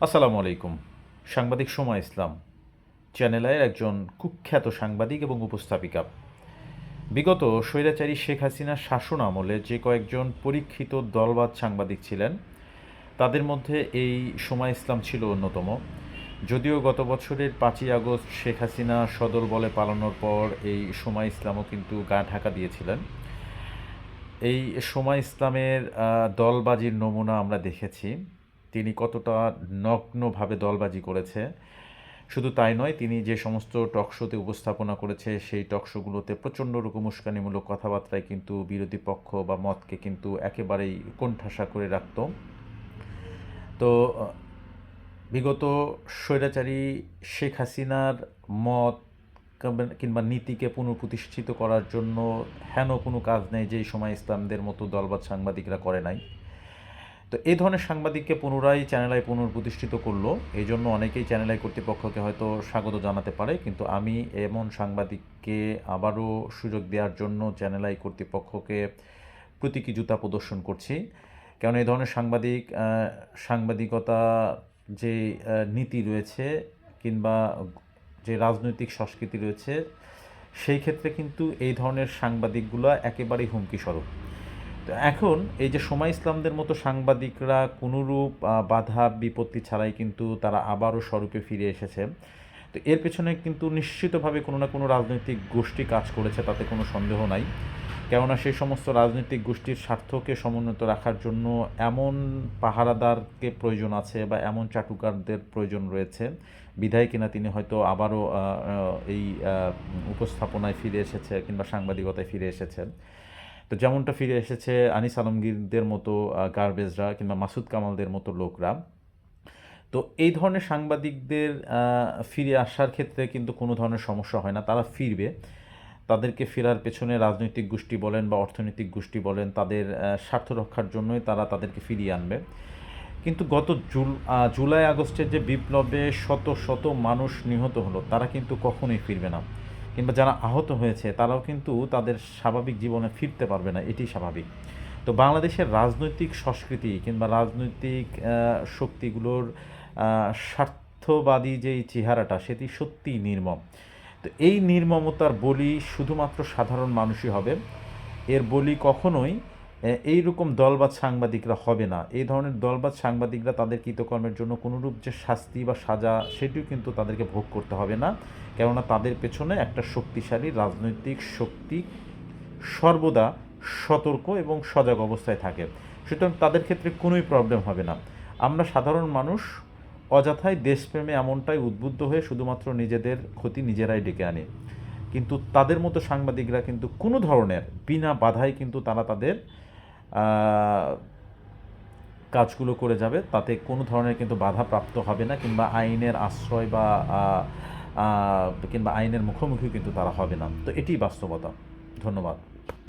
আসসালামু আলাইকুম। সাংবাদিক সোমা ইসলাম চ্যানেলের একজন কুখ্যাত সাংবাদিক এবং উপস্থাপিকা। বিগত স্বৈরাচারী শেখ হাসিনার শাসন আমলে যে কয়েকজন পরীক্ষিত দলবাজ সাংবাদিক ছিলেন, তাদের মধ্যে এই সোমা ইসলাম ছিল অন্যতম। যদিও গত বছরের ৫ই আগস্ট শেখ হাসিনা সদল বলে পালানোর পর এই সোমা ইসলামও কিন্তু গা ঢাকা দিয়েছিলেন। এই সোমা ইসলামের দলবাজির নমুনা আমরা দেখেছি। তিনি কতটা নগ্নভাবে দলবাজি করেছে। শুধু তাই নয়, তিনি যে সমস্ত টক শোতে উপস্থাপনা করেছে, সেই টক শোগুলোতে প্রচণ্ড রকম উস্কানিমূলক কথাবার্তায় কিন্তু বিরোধী পক্ষ বা মতকে কিন্তু একেবারেই কোণঠাসা করে রাখত। তো বিগত স্বৈরাচারী শেখ হাসিনার মত কিংবা নীতিকে পুনঃপ্রতিষ্ঠিত করার জন্য হেন কোনো কাজ নেই যেই সময় ইসলামদের মতো দলবাজ সাংবাদিকরা করে নাই। তো এই ধরনের সাংবাদিককে পুনরায় চ্যানেল আই পুনঃপ্রতিষ্ঠিত করলো। এই জন্য অনেকেই চ্যানেল আই কর্তৃপক্ষকে হয়তো স্বাগত জানাতে পারে, কিন্তু আমি এমন সাংবাদিককে আবারও সুযোগ দেওয়ার জন্য চ্যানেল আই কর্তৃপক্ষকে প্রতীকী জুতা প্রদর্শন করছি। কারণ এই ধরনের সাংবাদিকতা যে নীতি রয়েছে কিংবা যে রাজনৈতিক সংস্কৃতি রয়েছে, সেই ক্ষেত্রে কিন্তু এই ধরনের সাংবাদিকগুলো একেবারেই হুমকিস্বরূপ। তো এখন এই যে সোমা ইসলামদের মতো সাংবাদিকরা কোনোরূপ বাধা বিপত্তি ছাড়াই কিন্তু তারা আবারও স্বরূপে ফিরে এসেছে। তো এর পেছনে কিন্তু নিশ্চিতভাবে কোনো না কোনো রাজনৈতিক গোষ্ঠী কাজ করেছে, তাতে কোনো সন্দেহ নাই। কেননা সেই সমস্ত রাজনৈতিক গোষ্ঠীর স্বার্থকে সমুন্নত রাখার জন্য এমন পাহারাদারকে প্রয়োজন আছে বা এমন চাটুকারদের প্রয়োজন রয়েছে, বিধায় কিনা তিনি হয়তো আবারও এই উপস্থাপনায় ফিরে এসেছে কিংবা সাংবাদিকতায় ফিরে এসেছেন। তো যেমনটা ফিরে এসেছে আনিস আলমগীরদের মতো গার্বেজরা কিংবা মাসুদ কামালদের মতো লোকরা। তো এই ধরনের সাংবাদিকদের ফিরে আসার ক্ষেত্রে কিন্তু কোনো ধরনের সমস্যা হয় না, তারা ফিরবে। তাদেরকে ফেরার পেছনে রাজনৈতিক গোষ্ঠী বলেন বা অর্থনৈতিক গোষ্ঠী বলেন, তাদের স্বার্থ রক্ষার জন্যই তারা তাদেরকে ফিরিয়ে আনবে। কিন্তু গত জুলাই আগস্টের যে বিপ্লবে শত শত মানুষ নিহত হলো, তারা কিন্তু কখনোই ফিরবে না। কিংবা যারা আহত হয়েছে তারাও কিন্তু তাদের স্বাভাবিক জীবনে ফিরতে পারবে না, এটি স্বাভাবিক। তো বাংলাদেশের রাজনৈতিক সংস্কৃতি কিংবা রাজনৈতিক শক্তিগুলোর স্বার্থবাদী যেই চেহারাটা, সেটি সত্যিই নির্মম। তো এই নির্মমতার বলি শুধুমাত্র সাধারণ মানুষই হবে। এর বলি কখনোই এইরকম দলবাজ সাংবাদিকরা হবে না। এই ধরনের দলবাজ সাংবাদিকরা তাদের কৃতকর্মের জন্য কোনোরূপ যে শাস্তি বা সাজা, সেটিও কিন্তু তাদেরকে ভোগ করতে হবে না। কেননা তাদের পেছনে একটা শক্তিশালী রাজনৈতিক শক্তি সর্বদা সতর্ক এবং সজাগ অবস্থায় থাকে। সুতরাং তাদের ক্ষেত্রে কোনোই প্রবলেম হবে না। আমরা সাধারণ মানুষ অযথাই দেশপ্রেমে এমনটাই উদ্বুদ্ধ হয়ে শুধুমাত্র নিজেদের ক্ষতি নিজেরাই ডেকে আনি। কিন্তু তাদের মতো সাংবাদিকরা কিন্তু কোনো ধরনের বিনা বাধায় কিন্তু তারা তাদের কাজগুলো করে যাবে, তাতে কোনো ধরনের কিন্তু বাধাপ্রাপ্ত হবে না কিংবা আইনের আশ্রয় বা কিংবা আইনের মুখোমুখি কিন্তু তারা হবে না। তো এটিই বাস্তবতা। ধন্যবাদ।